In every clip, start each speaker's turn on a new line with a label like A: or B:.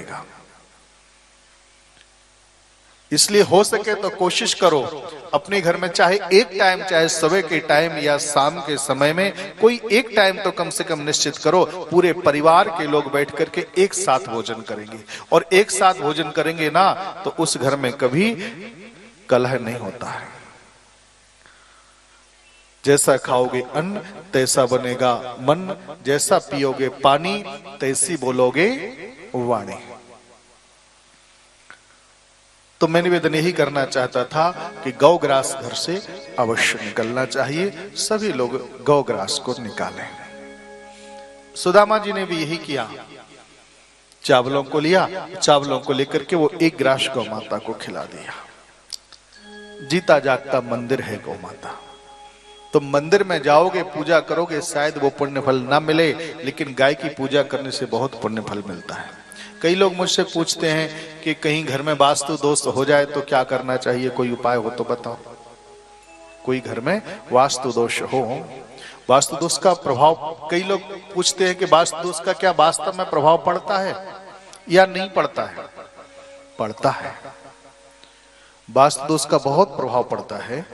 A: रहेगा। इसलिए हो सके तो कोशिश करो अपने घर में चाहे एक टाइम, चाहे सुबह के टाइम या शाम के समय में कोई एक टाइम तो कम से कम निश्चित करो, पूरे परिवार के लोग बैठ करके एक साथ भोजन करेंगे। और एक साथ भोजन करेंगे ना तो उस घर में कभी कलह नहीं होता है। जैसा खाओगे अन्न तैसा बनेगा मन, जैसा पियोगे पानी तैसी बोलोगे वाणी। तो मैं निवेदन यही करना चाहता था कि गौग्रास घर से अवश्य निकलना चाहिए, सभी लोग गौग्रास को निकालें। सुदामा जी ने भी यही किया, चावलों को लिया, चावलों को लेकर के वो एक ग्रास गौ माता को खिला दिया। जीता जागता मंदिर है गौ माता। तो मंदिर में जाओगे, पूजा करोगे, शायद वो पुण्य फल ना मिले, लेकिन गाय की पूजा करने से बहुत पुण्य फल मिलता है। कई लोग मुझसे पूछते हैं कि कहीं घर में वास्तु दोष हो जाए तो क्या करना चाहिए, कोई उपाय हो तो बताओ। कोई घर में वास्तु दोष हो, वास्तु दोष का प्रभाव, कई लोग पूछते हैं कि वास्तु दोष का क्या वास्तव में प्रभाव पड़ता है या नहीं पड़ता है? पड़ता है, वास्तु दोष का बहुत प्रभाव पड़ता है।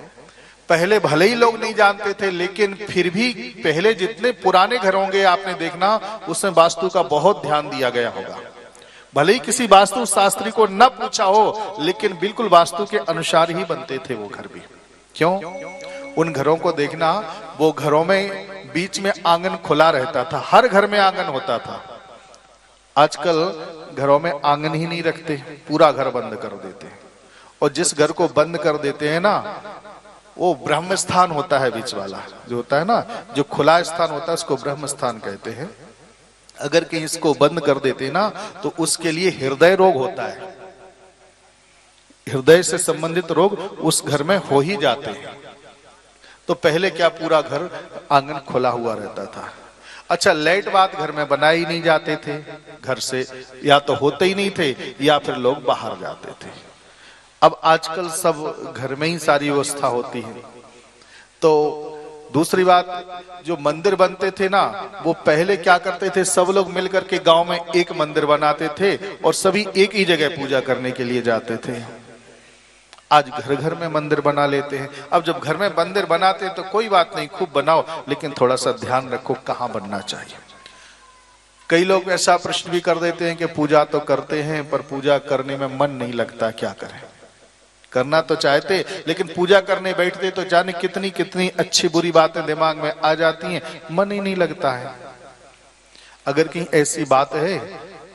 A: पहले भले ही लोग नहीं जानते थे, लेकिन फिर भी पहले जितने पुराने घर होंगे आपने देखना, उसमें वास्तु का बहुत ध्यान दिया गया होगा। भले ही किसी वास्तु शास्त्री को न पूछा हो, लेकिन बिल्कुल वास्तु के अनुसार ही बनते थे वो घर भी। क्यों? उन घरों को देखना, वो घरों में बीच में आंगन खुला रहता था, हर घर में आंगन होता था। आजकल घरों में आंगन ही नहीं रखते, पूरा घर बंद कर देते हैं। और जिस घर को बंद कर देते हैं ना, वो ब्रह्म स्थान होता है, बीच वाला जो होता है ना, जो खुला स्थान होता है, उसको ब्रह्म स्थान कहते हैं। अगर कहीं इसको बंद कर देते ना तो उसके लिए हृदय रोग होता है, हृदय से संबंधित रोग उस घर में हो ही जाते हैं। तो पहले क्या पूरा घर आंगन खुला हुआ रहता था। अच्छा, लाइट बात घर में बनाए ही नहीं जाते थे, घर से या तो होते ही नहीं थे या फिर लोग बाहर जाते थे। अब आजकल सब घर में ही सारी व्यवस्था होती है। तो दूसरी बात, जो मंदिर बनते थे ना, वो पहले क्या करते थे, सब लोग मिलकर के गांव में एक मंदिर बनाते थे और सभी एक ही जगह पूजा करने के लिए जाते थे। आज घर घर में मंदिर बना लेते हैं। अब जब घर में मंदिर बनाते हैं तो कोई बात नहीं, खूब बनाओ, लेकिन थोड़ा सा ध्यान रखो कहाँ बनना चाहिए। कई लोग ऐसा प्रश्न भी कर देते हैं कि पूजा तो करते हैं पर पूजा करने में मन नहीं लगता, क्या करें? करना तो चाहते, लेकिन पूजा करने बैठते तो जाने कितनी कितनी अच्छी बुरी बातें दिमाग में आ जाती हैं, मन ही नहीं लगता है। अगर कहीं ऐसी बात है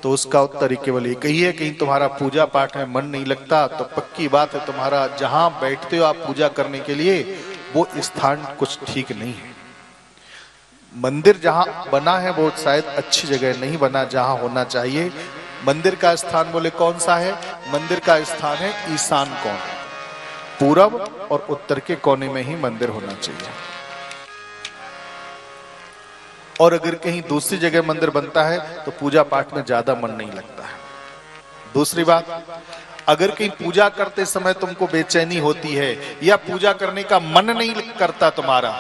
A: तो उसका उत्तर केवल एक ही है, कहीं तुम्हारा पूजा पाठ में मन नहीं लगता तो पक्की बात है तुम्हारा जहां बैठते हो आप पूजा करने के लिए, वो स्थान कुछ ठीक नहीं है। मंदिर जहां बना है वो शायद अच्छी जगह नहीं बना जहां होना चाहिए। मंदिर का स्थान बोले कौन सा है? मंदिर का स्थान है ईशान कोण, पूरब और उत्तर के कोने में ही मंदिर होना चाहिए। और अगर कहीं दूसरी जगह मंदिर बनता है तो पूजा पाठ में ज्यादा मन नहीं लगता है। दूसरी बात, अगर कहीं पूजा करते समय तुमको बेचैनी होती है या पूजा करने का मन नहीं करता, तुम्हारा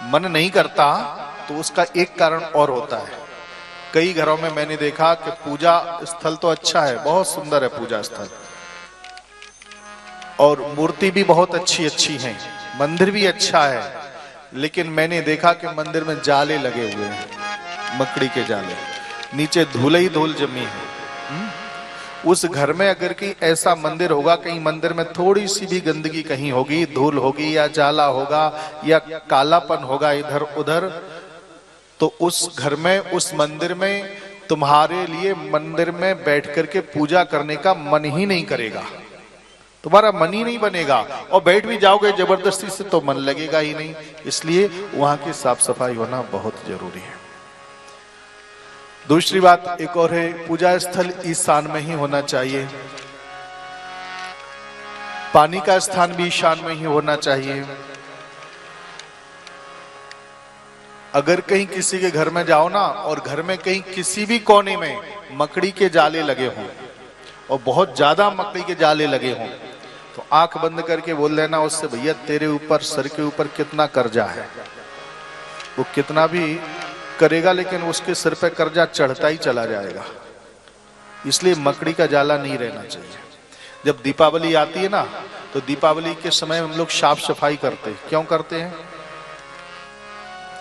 A: मन नहीं करता, तो उसका एक कारण और होता है। कई घरों में मैंने देखा कि पूजा स्थल तो अच्छा है, बहुत सुंदर है पूजा स्थल, और मूर्ति भी बहुत अच्छी अच्छी है, मंदिर भी अच्छा है, लेकिन मैंने देखा कि मंदिर में जाले लगे हुए हैं, मकड़ी के जाले, नीचे धूल ही धूल जमी है। उस घर में अगर कहीं ऐसा मंदिर होगा, कहीं मंदिर में थोड़ी सी भी गंदगी कहीं होगी, धूल होगी या जाला होगा या कालापन होगा इधर उधर, तो उस घर में, उस मंदिर में तुम्हारे लिए मंदिर में बैठ करके पूजा करने का मन ही नहीं करेगा, तुम्हारा मन ही नहीं बनेगा। और बैठ भी जाओगे जबरदस्ती से तो मन लगेगा ही नहीं। इसलिए वहां की साफ सफाई होना बहुत जरूरी है। दूसरी बात एक और है, पूजा स्थल ईशान में ही होना चाहिए, पानी का स्थान भी ईशान में ही होना चाहिए। अगर कहीं किसी के घर में जाओ ना और घर में कहीं किसी भी कोने में मकड़ी के जाले लगे हों और बहुत ज्यादा मकड़ी के जाले लगे हों, तो आंख बंद करके बोल देना उससे, भैया तेरे ऊपर, सर के ऊपर कितना कर्जा है। वो कितना भी करेगा लेकिन उसके सिर पे कर्जा चढ़ता ही चला जाएगा। इसलिए मकड़ी का जाला नहीं रहना चाहिए। जब दीपावली आती है ना, तो दीपावली के समय हम लोग साफ सफाई करते हैं। क्यों करते हैं?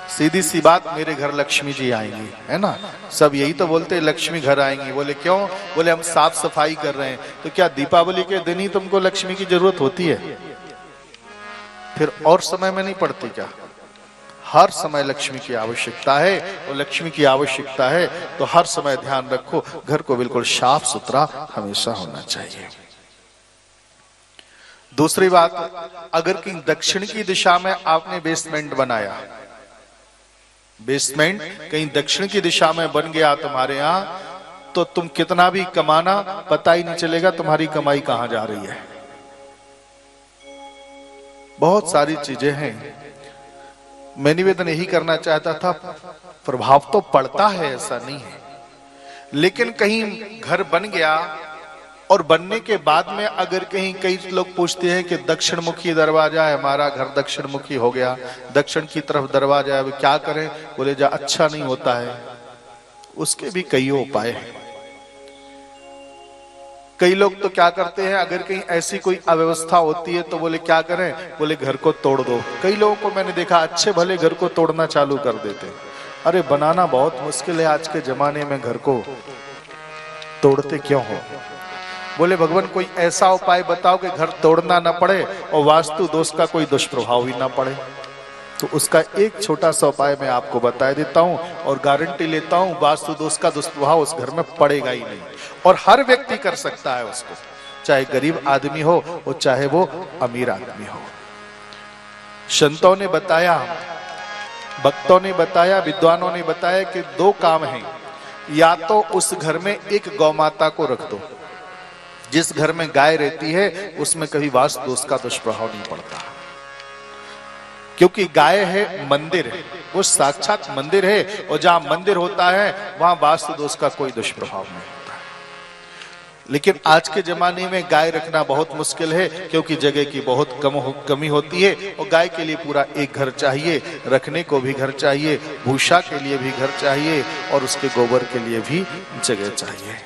A: सीधी सी बात, मेरे घर लक्ष्मी जी आएंगी, है ना, सब यही तो बोलते हैं लक्ष्मी घर आएंगी। बोले क्यों? बोले हम साफ सफाई कर रहे हैं। तो क्या दीपावली के दिन ही तुमको लक्ष्मी की जरूरत होती है? फिर और समय में नहीं पड़ती क्या? हर समय लक्ष्मी की आवश्यकता है, और लक्ष्मी की आवश्यकता है तो हर समय ध्यान रखो, घर को बिल्कुल साफ सुथरा हमेशा होना चाहिए। दूसरी बात, अगर कहीं दक्षिण की दिशा में आपने बेसमेंट बनाया, बेसमेंट कहीं दक्षिण की दिशा में बन गया तुम्हारे यहां, तो तुम कितना भी कमाना पता ही नहीं चलेगा तुम्हारी कमाई कहां जा रही है। बहुत सारी चीजें हैं। मैं निवेदन यही करना चाहता था, प्रभाव तो पड़ता है, ऐसा नहीं है, लेकिन कहीं घर बन गया और बनने के बाद में अगर कहीं कई लोग पूछते हैं कि दक्षिण मुखी दरवाजा है, हमारा घर दक्षिण मुखी हो गया, दक्षिण की तरफ दरवाजा है, अब क्या करें? बोले जा अच्छा नहीं होता है। उसके भी कई उपाय हैं। कई लोग तो क्या करते हैं, अगर कहीं ऐसी कोई अव्यवस्था होती है तो बोले क्या करें? बोले घर को तोड़ दो। कई लोगों को मैंने देखा अच्छे भले घर को तोड़ना चालू कर देते। अरे बनाना बहुत मुश्किल है आज के जमाने में, घर को तोड़ते क्यों हो? बोले भगवान कोई ऐसा उपाय बताओ कि घर तोड़ना ना पड़े और वास्तु दोष का कोई दुष्प्रभाव भी ना पड़े। तो उसका एक छोटा सा उपाय मैं आपको बता देता हूं और गारंटी लेता हूं, वास्तु दोष का दुष्प्रभाव उस घर में पड़ेगा ही नहीं, और हर व्यक्ति कर सकता है उसको, चाहे गरीब आदमी हो और चाहे वो अमीर आदमी हो। संतों ने बताया, भक्तों ने बताया, विद्वानों ने बताया कि दो काम हैं। या तो उस घर में एक गौ माता को रख दो, जिस घर में गाय रहती है उसमें कभी वास्तु दोष का दुष्प्रभाव नहीं पड़ता, क्योंकि गाय है मंदिर है, वो साक्षात मंदिर है, और जहां मंदिर होता है वहां वास्तु दोष का कोई दुष्प्रभाव नहीं होता है। लेकिन आज के जमाने में गाय रखना बहुत मुश्किल है, क्योंकि जगह की बहुत कमी होती है, और गाय के लिए पूरा एक घर चाहिए, रखने को भी घर चाहिए, भूसा के लिए भी घर चाहिए, और उसके गोबर के लिए भी जगह चाहिए।